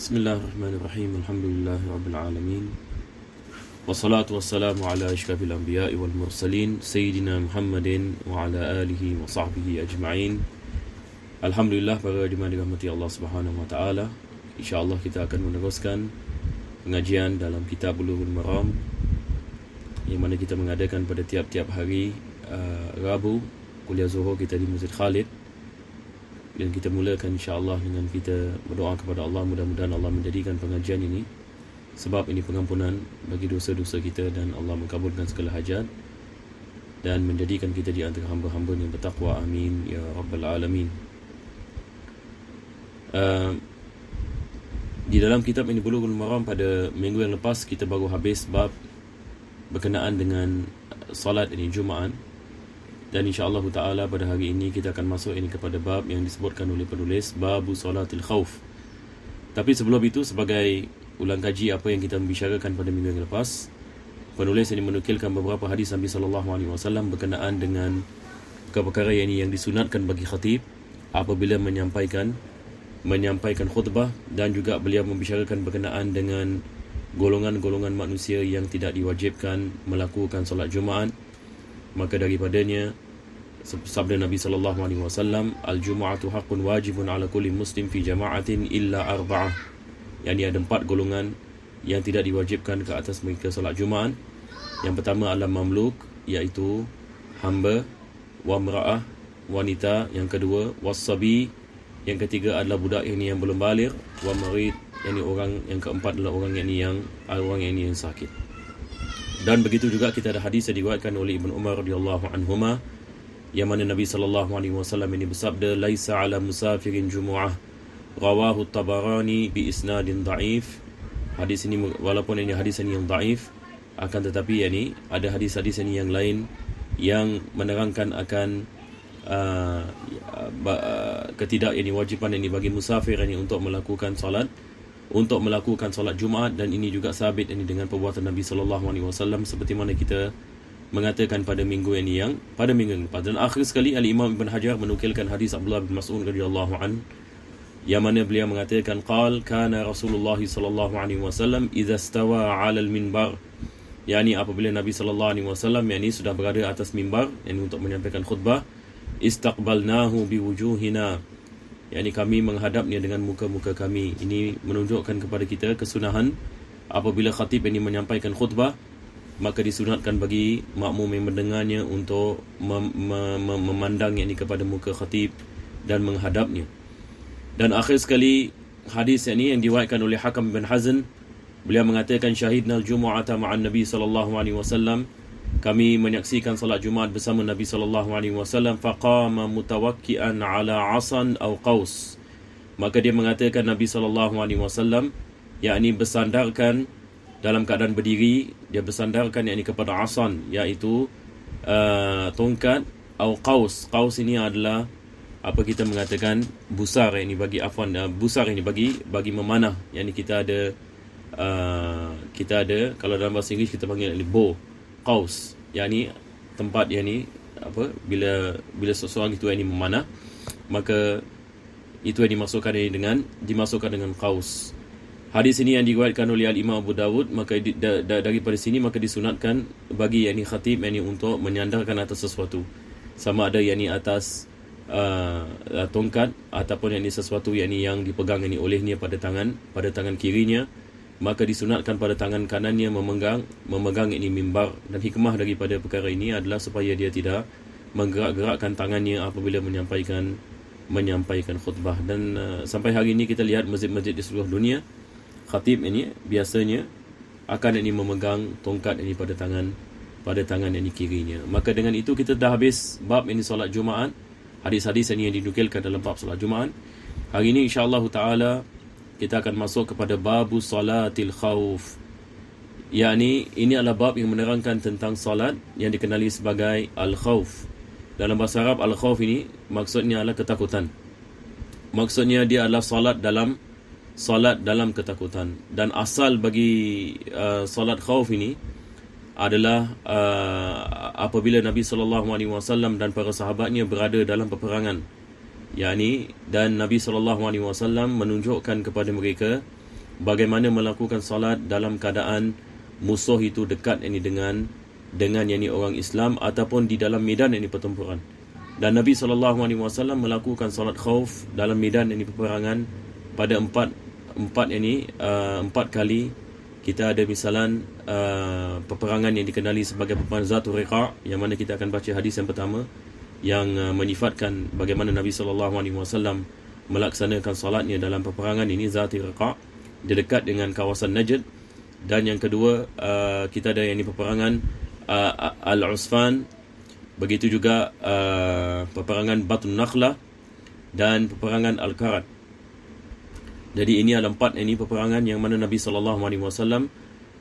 Bismillahirrahmanirrahim. Alhamdulillahirabbil alamin. Wassalatu wassalamu ala asyrafil anbiya'i wal mursalin sayyidina Muhammadin wa ala alihi wa sahbihi ajma'in. Alhamdulillah, para jemaah dirahmati Allah Subhanahu wa taala. Insya-Allah kita akan meneruskan pengajian dalam kitab Bulughul Maram yang mana kita mengadakan pada tiap-tiap hari Rabu kuliah Zuhur kita di Masjid Khalid. Dan kita mulakan insya-Allah dengan kita berdoa kepada Allah, mudah-mudahan Allah menjadikan pengajian ini sebab ini pengampunan bagi dosa-dosa kita dan Allah mengabulkan segala hajat dan menjadikan kita di antara hamba-hamba yang bertakwa. Amin ya rabbal alamin. Di dalam kitab ini Bulughul Maram pada minggu yang lepas kita baru habis bab berkenaan dengan salat ini Jumaat. Dan insya-Allah taala pada hari ini kita akan masuk ini kepada bab yang disebutkan oleh penulis, Babu Salatil Khauf. Tapi sebelum itu, sebagai ulang kaji apa yang kita membicarakan pada minggu yang lepas, penulis ini menukilkan beberapa hadis Nabi sallallahu alaihi wasallam berkenaan dengan perkara yang disunatkan bagi khatib apabila menyampaikan khutbah, dan juga beliau membicarakan berkenaan dengan golongan-golongan manusia yang tidak diwajibkan melakukan solat Jumaat. Maka daripadanya sabda Nabi sallallahu alaihi wasallam, al-jumu'atu haqqun wajibun ala kulli muslim fi jama'atin illa arba'ah. Yani ada 4 golongan yang tidak diwajibkan ke atas mereka solat Jumaat. Yang pertama adalah mamluk, iaitu hamba, wa mra'ah, wanita. Yang kedua wasabi, yang ketiga adalah budak yang belum baligh, wa marid, yang keempat adalah orang yang sakit. Dan begitu juga kita ada hadis yang diriwayatkan oleh Ibn Umar radhiyallahu anhuma, yang mana Nabi sallallahu alaihi wasallam ini bersabda, laisa ala musafirin jumu'ah, rawahu Tabarani bi isnadin dhaif. Hadis ini walaupun ini hadis ini yang dhaif, akan tetapi ada hadis-hadis ini yang lain yang menerangkan akan ketidak wajiban ini bagi musafir ini untuk melakukan solat Jumaat. Dan ini juga sabit dengan perbuatan Nabi sallallahu alaihi wasallam seperti mana kita mengatakan pada minggu yang lepas. Dan akhir sekali Al-Imam Ibn Hajar menukilkan hadis Abdullah bin Mas'ud radhiyallahu an, yang mana beliau mengatakan qal kana Rasulullah sallallahu alaihi wasallam idza stawa 'ala al-minbar, yakni apabila Nabi sallallahu alaihi wasallam sudah berada atas mimbar untuk menyampaikan khutbah, istaqbalnahu biwujuhina, yakni kami menghadapnya dengan muka-muka kami. Ini menunjukkan kepada kita kesunahan apabila khatib menyampaikan khutbah, maka disunatkan bagi makmum yang mendengarnya untuk memandang kepada muka khatib dan menghadapnya. Dan akhir sekali hadis yang diriwayatkan oleh Hakam bin Hazn, beliau mengatakan syahidna al-jumu'ata ma'an Nabi sallallahu alaihi wasallam, kami menyaksikan salat Jumaat bersama Nabi sallallahu alaihi wasallam, faqama mutawakkian ala asan aw qaus. Maka dia mengatakan Nabi sallallahu alaihi wasallam yakni bersandarkan dalam keadaan berdiri, dia bersandarkan kepada asan, iaitu tongkat, atau qaus. Qaus ini adalah apa kita mengatakan busar busar bagi memanah. Kita ada kalau dalam bahasa Inggeris kita panggil bow, qaus. Tempat bila seseorang itu memanah, maka itu yang dimasukkan dengan qaus. Hadis ini yang diriwayatkan oleh Al-Imam Abu Dawud, maka daripada sini maka disunatkan bagi khatib untuk menyandarkan atas sesuatu, sama ada atas tongkat ataupun sesuatu yang dipegang olehnya pada tangan kirinya, maka disunatkan pada tangan kanannya memegang mimbar. Dan hikmah daripada perkara ini adalah supaya dia tidak menggerak-gerakkan tangannya apabila menyampaikan khutbah. Dan sampai hari ini kita lihat masjid-masjid di seluruh dunia, khatib biasanya akan memegang tongkat pada tangan kirinya. Maka dengan itu kita dah habis bab solat Jumaat, hadis-hadis yang dinukilkan dalam bab solat Jumaat. Hari ini insya-Allah taala kita akan masuk kepada babu salatil khauf. Ini adalah bab yang menerangkan tentang salat yang dikenali sebagai al-khauf. Dalam bahasa Arab, al-khauf ini maksudnya adalah ketakutan. Maksudnya dia adalah salat dalam ketakutan. Dan asal bagi salat khauf ini adalah apabila Nabi sallallahu alaihi wasallam dan para sahabatnya berada dalam peperangan, dan Nabi sallallahu alaihi wasallam menunjukkan kepada mereka bagaimana melakukan solat dalam keadaan musuh itu dekat ini dengan yakni orang Islam ataupun di dalam medan ini pertempuran. Dan Nabi SAW melakukan solat khauf dalam medan ini peperangan pada empat kali. Kita ada misalan peperangan yang dikenali sebagai peperangan Zatul Riqa', yang mana kita akan baca hadis yang pertama yang menyifatkan bagaimana Nabi SAW melaksanakan solatnya dalam peperangan ini, Zatul Riqa', di dekat dengan kawasan Najd. Dan yang kedua, kita ada yang ini peperangan Al-Usfan, begitu juga peperangan Batun Nakhlah dan peperangan Al-Karat. Jadi ini adalah 4 ini peperangan yang mana Nabi SAW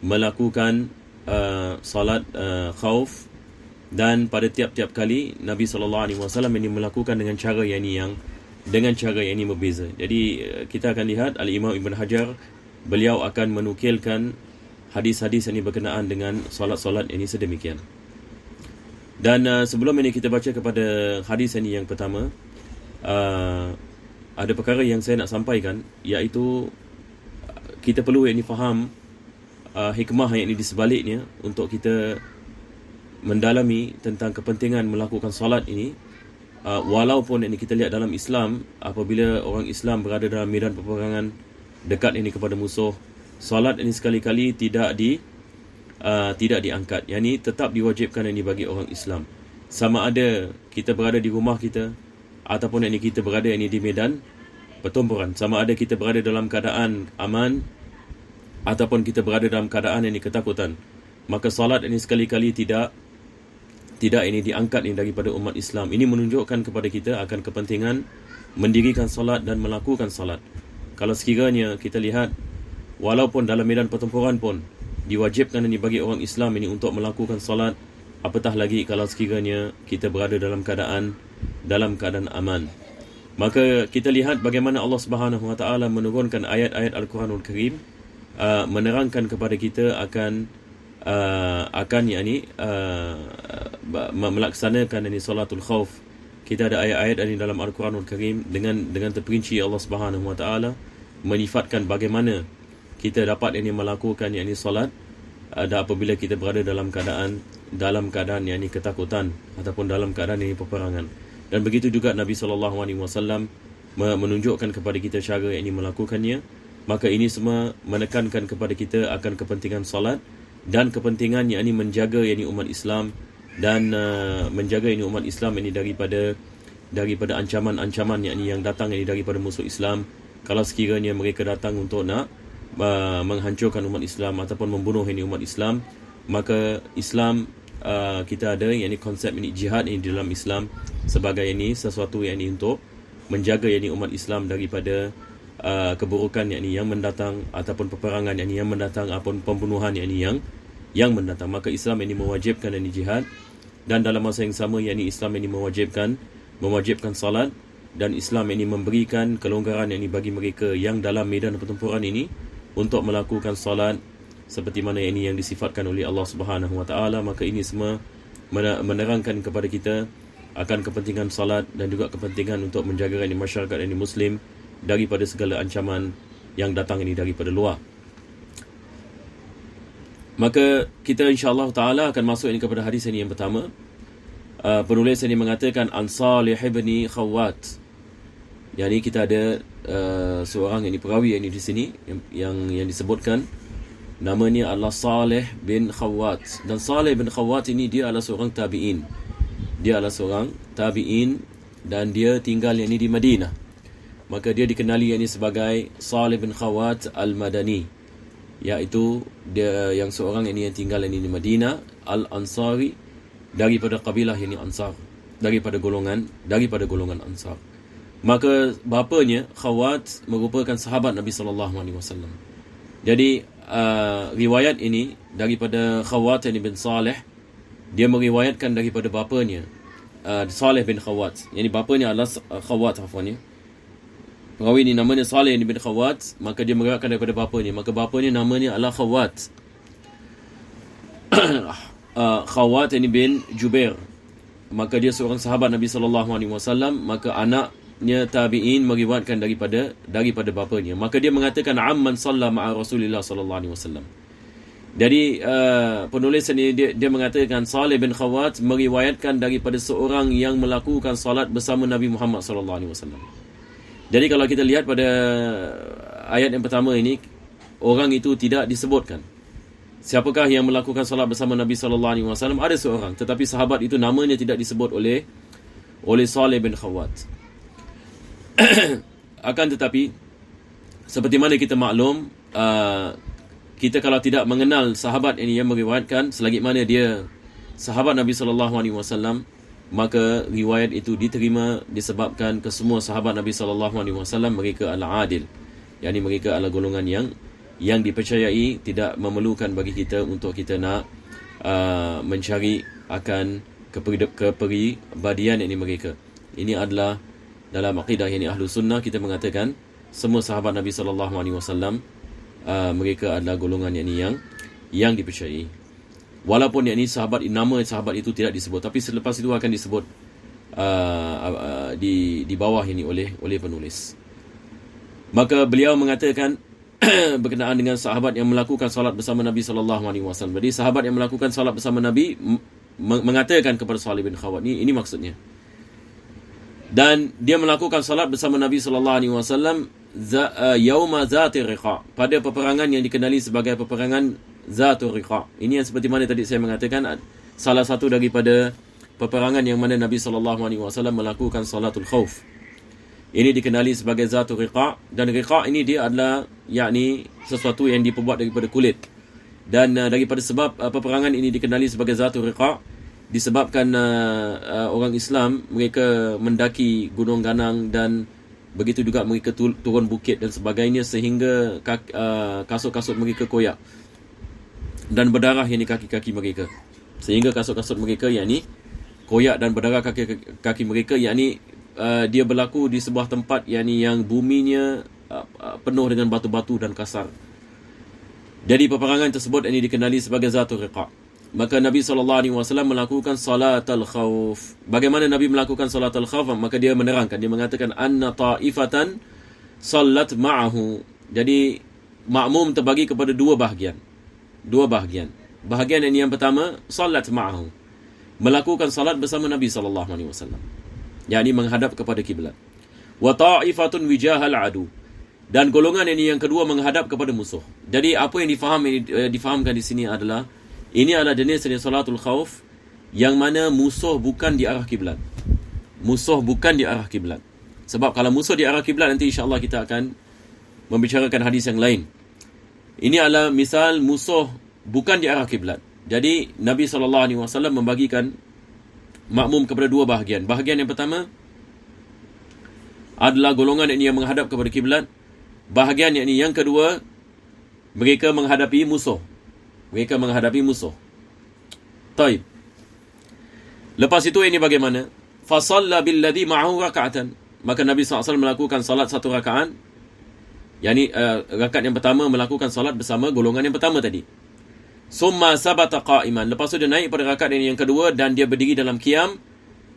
melakukan salat khauf, dan pada tiap-tiap kali Nabi SAW ini melakukan dengan cara yang ini berbeza. Jadi kita akan lihat Al-Imam Ibn Hajar, beliau akan menukilkan hadis-hadis yang berkenaan dengan solat-solat ini sedemikian. Dan sebelum ini kita baca kepada hadis ini yang pertama, ada perkara yang saya nak sampaikan, iaitu kita perlu yang ini faham hikmah yang ini di sebaliknya untuk kita mendalami tentang kepentingan melakukan solat ini. Walaupun ini kita lihat dalam Islam, apabila orang Islam berada dalam medan peperangan dekat ini kepada musuh, solat ini sekali-kali tidak diangkat. Yang ini tetap diwajibkan ini bagi orang Islam. Sama ada kita berada di rumah kita ataupun ini kita berada ini di medan pertempuran, sama ada kita berada dalam keadaan aman ataupun kita berada dalam keadaan ini ketakutan, maka solat ini sekali-kali tidak ini diangkat ini daripada umat Islam. Ini menunjukkan kepada kita akan kepentingan mendirikan solat dan melakukan solat. Kalau sekiranya kita lihat, walaupun dalam medan pertempuran pun diwajibkan ini bagi orang Islam ini untuk melakukan solat, apatah lagi kalau sekiranya kita berada dalam keadaan aman. Maka kita lihat bagaimana Allah Subhanahu Wa Taala menurunkan ayat-ayat Al-Quranul Karim menerangkan kepada kita akan melaksanakan ini salatul khauf. Kita ada ayat-ayat ini dalam Al-Quranul Karim dengan terperinci Allah Subhanahu Wa Taala menyifatkan bagaimana kita dapat ini melakukan ini solat apabila kita berada dalam keadaan yang ini ketakutan ataupun dalam keadaan ini peperangan. Dan begitu juga Nabi SAW menunjukkan kepada kita cara yang ini melakukannya. Maka ini semua menekankan kepada kita akan kepentingan solat dan kepentingan yang ini menjaga yang ini umat Islam, dan menjaga ini umat Islam ini daripada ancaman-ancaman yang datang ini daripada musuh Islam. Kalau sekiranya mereka datang untuk nak menghancurkan umat Islam ataupun membunuh ini umat Islam, maka Islam kita ada yang ini konsep ini jihad ini di dalam Islam sebagai ini sesuatu yang ini untuk menjaga yang ini umat Islam daripada keburukan yang mendatang ataupun peperangan yang mendatang ataupun pembunuhan yang mendatang. Maka Islam ini mewajibkan ini jihad, dan dalam masa yang sama yang ini Islam ini mewajibkan salat, dan Islam ini memberikan kelonggaran yang ini bagi mereka yang dalam medan pertempuran ini untuk melakukan salat seperti mana ini yang disifatkan oleh Allah Subhanahu Wa Taala. Maka ini semua menerangkan kepada kita akan kepentingan salat dan juga kepentingan untuk menjaga ini masyarakat ini Muslim daripada segala ancaman yang datang ini daripada luar. Maka kita insya-Allah taala akan masuk ini kepada hadis ini yang pertama. Penulis ini mengatakan an Salih bin Khawwat. Yang ini kita ada seorang yang perawi ini di sini yang disebutkan namanya adalah Salih bin Khawwat. Dan Salih bin Khawwat ini dia adalah seorang tabi'in. Dan dia tinggal yang ini di Madinah. Maka dia dikenali yang ini sebagai Salih bin Khawwat Al-Madani, iaitu dia yang seorang ini yang tinggal ini di Madinah, Al-Ansari, daripada kabilah ini Ansar, daripada golongan Ansar. Maka bapanya Khawwat merupakan sahabat Nabi SAW. Jadi riwayat ini daripada Khawwat bin Salih, dia meriwayatkan daripada bapanya Salih bin Khawwat. Yani bapanya adalah Khawwat afwan. Perawi ini namanya Salih bin Khawwat, maka dia meriwayatkan daripada bapanya. Maka bapanya namanya adalah Khawwat. Khawwat ini bin Jubair. Maka dia seorang sahabat Nabi SAW. Maka anak bapanya tabi'in meriwayatkan daripada bapanya. Maka dia mengatakan amman salla ma'a Rasulillah sallallahu alaihi wasallam. Jadi penulis ini dia mengatakan Salih bin Khawat meriwayatkan daripada seorang yang melakukan salat bersama Nabi Muhammad sallallahu alaihi wasallam. Jadi kalau kita lihat pada ayat yang pertama ini, orang itu tidak disebutkan. Siapakah yang melakukan salat bersama Nabi sallallahu alaihi wasallam? Ada seorang, tetapi sahabat itu namanya tidak disebut oleh Salih bin Khawat. Akan tetapi seperti mana kita maklum, kita kalau tidak mengenal sahabat ini yang meriwayatkan, selagi mana dia sahabat Nabi sallallahu alaihi wasallam, maka riwayat itu diterima disebabkan kesemua sahabat Nabi sallallahu alaihi wasallam mereka adalah adil. yakni mereka adalah golongan yang dipercayai, tidak memerlukan bagi kita untuk kita nak mencari akan kepribadian yakni mereka. Ini adalah dalam akidah yakni ahlu sunnah, kita mengatakan semua sahabat Nabi sallallahu alaihi wasallam mereka adalah golongan yang dipercayai. Walaupun yakni nama sahabat itu tidak disebut, tapi selepas itu akan disebut di bawah ini oleh penulis. Maka beliau mengatakan berkenaan dengan sahabat yang melakukan salat bersama Nabi sallallahu alaihi wasallam. Jadi sahabat yang melakukan salat bersama Nabi mengatakan kepada Salih bin Khawat, ini maksudnya. Dan dia melakukan salat bersama Nabi sallallahu alaihi wasallam yauma Zatir Riqa, pada peperangan yang dikenali sebagai peperangan Zatur Riqa. Ini yang seperti mana tadi saya mengatakan, salah satu daripada peperangan yang mana Nabi sallallahu alaihi wasallam melakukan salatul khauf. Ini dikenali sebagai Zatur Riqa, dan Riqa ini dia adalah yakni sesuatu yang diperbuat daripada kulit. Dan daripada sebab peperangan ini dikenali sebagai Zatur Riqa disebabkan orang Islam mereka mendaki gunung ganang dan begitu juga mereka turun bukit dan sebagainya, sehingga kasut-kasut mereka koyak dan berdarah yakni kaki-kaki mereka, sehingga kasut-kasut mereka yakni koyak dan berdarah kaki mereka, yakni dia berlaku di sebuah tempat yakni yang buminya penuh dengan batu-batu dan kasar. Jadi peperangan tersebut ini dikenali sebagai Zatur Riqa. Maka Nabi SAW melakukan salatul khauf. Bagaimana Nabi melakukan salatul khauf? Maka dia menerangkan, dia mengatakan anna ta'ifatan salat ma'ahu. Jadi makmum terbagi kepada dua bahagian. Bahagian yang pertama, salat ma'ahu, melakukan salat bersama Nabi SAW, yakni menghadap kepada kiblat. Wa ta'ifatun wijahal adu, dan golongan ini yang kedua menghadap kepada musuh. Jadi apa yang difahamkan di sini adalah ini adalah jenis salatul khauf yang mana musuh bukan di arah kiblat. Sebab kalau musuh di arah kiblat, nanti insya-Allah kita akan membicarakan hadis yang lain. Ini adalah misal musuh bukan di arah kiblat. Jadi Nabi SAW membagikan makmum kepada dua bahagian. Bahagian yang pertama adalah golongan ini yang menghadap kepada kiblat. Bahagian yang kedua, mereka menghadapi musuh. Taib. Lepas itu ini bagaimana? Fasalla billadhi ma'ahu raka'atan. Maka Nabi SAW melakukan salat satu rakaat. Yani rakaat yang pertama melakukan salat bersama golongan yang pertama tadi. Summa sabata qa'iman. Lepas itu dia naik pada rakaat yang kedua dan dia berdiri dalam qiyam.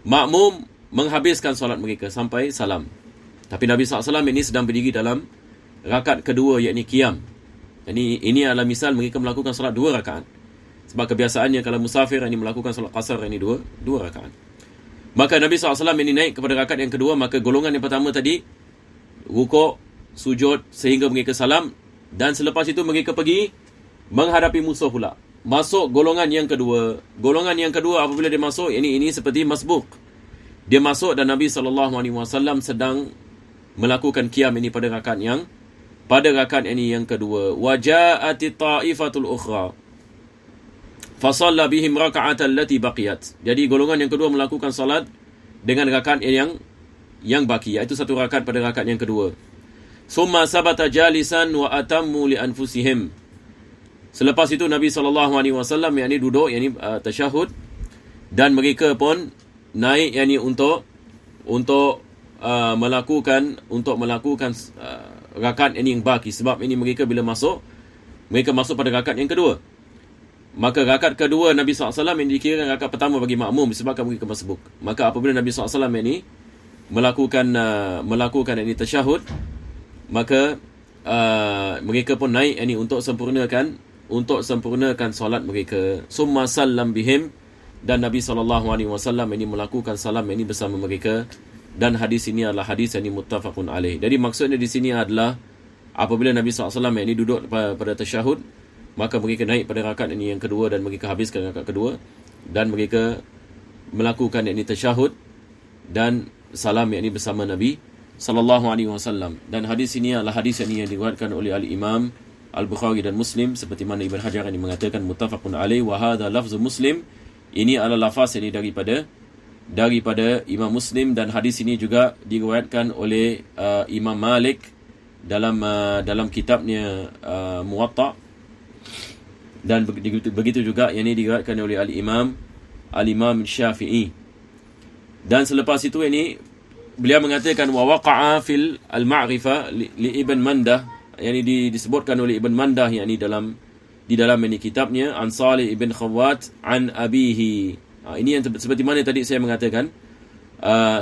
Makmum menghabiskan salat mereka sampai salam. Tapi Nabi SAW ini sedang berdiri dalam rakaat kedua, yakni qiyam. Ini adalah misal mereka melakukan salat dua rakaat. Sebab kebiasaannya kalau musafir ini melakukan salat qasar ini dua rakaat. Maka Nabi SAW ini naik kepada rakaat yang kedua. Maka golongan yang pertama tadi rukuk, sujud sehingga mereka salam. Dan selepas itu mereka pergi menghadapi musuh pula. Masuk golongan yang kedua. Golongan yang kedua apabila dia masuk, ini seperti masbuk. Dia masuk dan Nabi SAW sedang melakukan qiyam ini pada rakaat ini yang kedua. Waja'ati ta'ifatul ukhra fasalla bihim raka'atan allati baqiyat. Jadi golongan yang kedua melakukan salat dengan rakaat yang baki, iaitu satu rakaat pada rakaat yang kedua. Summa sabata jalisan wa atammu li anfusihim. Selepas itu Nabi SAW yakni duduk, yakni tasyahud, dan mereka pun naik yakni untuk melakukan rakaat ini yang baki. Sebab ini mereka bila masuk pada rakaat yang kedua. Maka rakaat kedua Nabi SAW ini dikira rakaat pertama bagi makmum disebabkan mereka masbuk. Maka apabila Nabi SAW ini melakukan ini tasyahud, maka mereka pun naik ini untuk sempurnakan solat mereka. Summa sallam bihim, dan Nabi SAW ini melakukan salam ini bersama mereka. Dan hadis ini adalah hadis yang muttafaqun alaih. Jadi maksudnya di sini adalah apabila Nabi SAW ini duduk pada tasyahud, maka mereka naik pada rakaat ini yang kedua dan mereka habiskan rakaat kedua, dan mereka melakukan ini tasyahud dan salam ini bersama Nabi SAW. Dan hadis ini adalah hadis yang diriwayatkan oleh Al-Imam Al-Bukhari dan Muslim, seperti mana Ibn Hajar ini mengatakan muttafaqun alaih wa hadha lafzu Muslim. Ini adalah lafaz ini daripada Imam Muslim, dan hadis ini juga diriwayatkan oleh Imam Malik dalam kitabnya Muwatta, dan begitu juga yang ini diriwayatkan oleh Al-Imam Syafi'i. Dan selepas itu ini beliau mengatakan wa waqa'a fil al-ma'rifah li Ibn Mandah, yang ini disebutkan oleh Ibn Mandah yang ini di dalam ini kitabnya, an Salih ibn Khawwat an abihi. Ini yang seperti mana tadi saya mengatakan,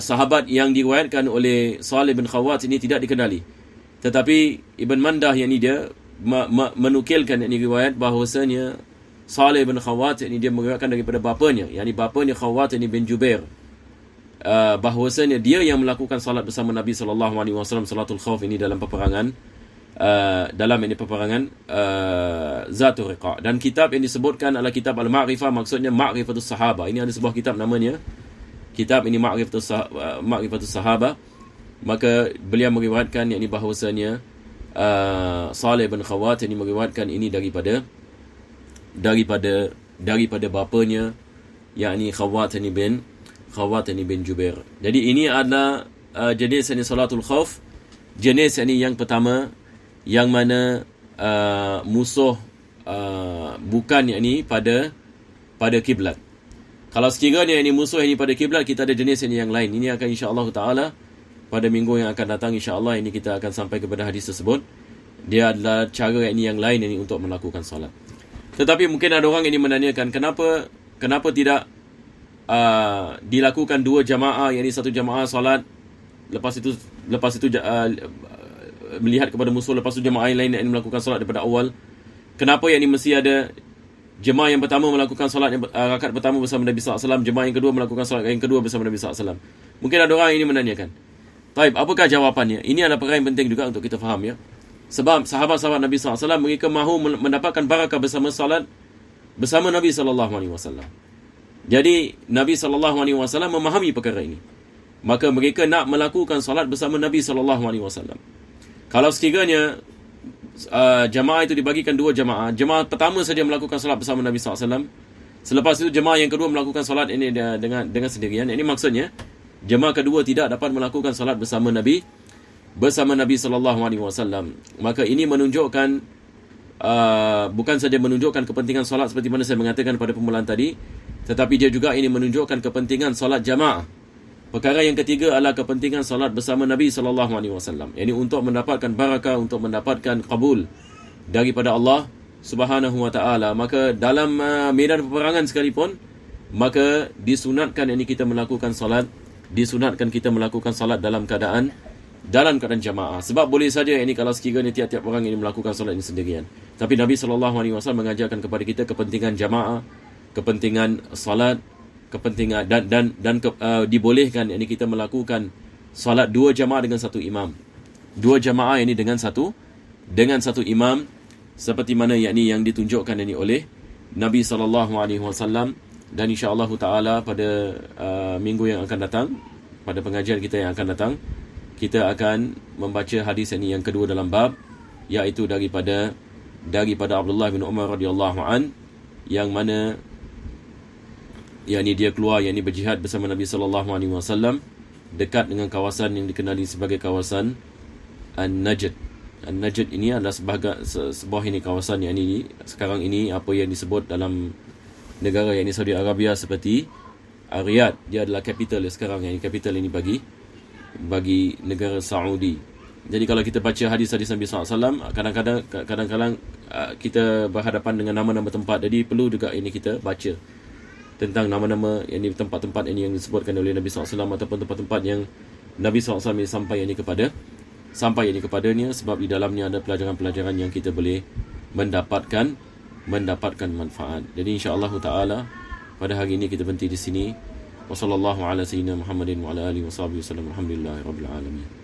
sahabat yang diriwayatkan oleh Salih bin Khawwat ini tidak dikenali, tetapi Ibn Mandah yang ini dia menukilkan ini riwayat bahawasanya Salih bin Khawwat ini dia meriwayatkan daripada bapanya, yakni bapanya Khawwat ini bin Jubair, bahawasanya dia yang melakukan salat bersama Nabi SAW, salatul khauf ini dalam peperangan Zatul Riqa. Dan kitab yang disebutkan adalah kitab Al-Ma'rifah, maksudnya Ma'rifatus Sahaba. Ini ada sebuah kitab namanya, kitab ini Ma'rifatus Sahaba. Maka beliau meriwayatkan yakni bahawasanya Salih bin Khawwat ini meriwayatkan ini daripada bapanya, yakni Khawwat ini bin Jubair. Jadi ini adalah jenis ini salatul khauf, jenis ini yang pertama, yang mana musuh bukan yakni pada kiblat. Kalau sekiranya ini musuh ini pada kiblat, kita ada jenis ini yang lain. Ini akan insya-Allah taala pada minggu yang akan datang, insya-Allah ini kita akan sampai kepada hadis tersebut. Dia adalah cara ini yang lain ini untuk melakukan solat. Tetapi mungkin ada orang ini menanyakan, kenapa tidak dilakukan dua jamaah, yakni satu jamaah solat, lepas itu melihat kepada musuh, lepas itu jemaah yang lain yang melakukan solat daripada awal. Kenapa yang ini mesti ada jemaah yang pertama melakukan solat rakaat pertama bersama Nabi SAW, jemaah yang kedua melakukan solat yang kedua bersama Nabi SAW? Mungkin ada orang ini menanyakan. Taib, apakah jawapannya? Ini adalah perkara yang penting juga untuk kita faham, ya. Sebab sahabat-sahabat Nabi SAW mereka mahu mendapatkan barakah bersama salat bersama Nabi SAW. Jadi Nabi SAW memahami perkara ini, maka mereka nak melakukan salat bersama Nabi SAW. Kalau sekiranya jemaah itu dibagikan dua jemaah, jemaah pertama saja melakukan salat bersama Nabi SAW, selepas itu jemaah yang kedua melakukan salat ini dengan sendirian, ini maksudnya jemaah kedua tidak dapat melakukan salat bersama Nabi SAW. Maka ini menunjukkan bukan saja menunjukkan kepentingan salat seperti mana saya mengatakan pada permulaan tadi, tetapi dia juga ini menunjukkan kepentingan salat jamaah. Perkara yang ketiga adalah kepentingan salat bersama Nabi SAW. Ini untuk mendapatkan barakah, untuk mendapatkan qabul daripada Allah Subhanahu Wa Taala. Maka dalam medan peperangan sekalipun, maka disunatkan ini kita melakukan salat, dalam keadaan jamaah. Sebab boleh saja ini kalau sekiranya tiap-tiap orang ini melakukan salat ini sendirian. Tapi Nabi SAW mengajarkan kepada kita kepentingan jamaah, kepentingan salat, kepentingan dan dibolehkan ini kita melakukan salat dua jamaah dengan satu imam. Dua jamaah ini dengan satu imam, seperti mana yang ditunjukkan ini oleh Nabi SAW. Dan insya-Allah taala pada minggu yang akan datang, pada pengajian kita yang akan datang, kita akan membaca hadis ini yang kedua dalam bab, iaitu daripada Abdullah bin Umar radhiyallahu an, yang mana dia keluar berjihad bersama Nabi SAW dekat dengan kawasan yang dikenali sebagai kawasan An-Najd. An-Najd ini adalah sebuah ini kawasan yang ini sekarang ini apa yang disebut dalam negara yang ini Saudi Arabia seperti Riyadh. Dia adalah capital sekarang, yang capital ini bagi negara Saudi. Jadi kalau kita baca hadis-hadis Nabi SAW, kadang-kadang kita berhadapan dengan nama-nama tempat. Jadi perlu juga ini kita baca tentang nama-nama yang tempat-tempat ini yang disebutkan oleh Nabi SAW, ataupun tempat-tempat yang Nabi SAW sampai ini kepadanya, sebab di dalamnya ada pelajaran-pelajaran yang kita boleh mendapatkan manfaat. Jadi insya-Allah taala pada hari ini kita berhenti di sini. Wassallallahu ala sayyidina Muhammadin wa ala alihi wasallam. Alhamdulillahirabbil alamin.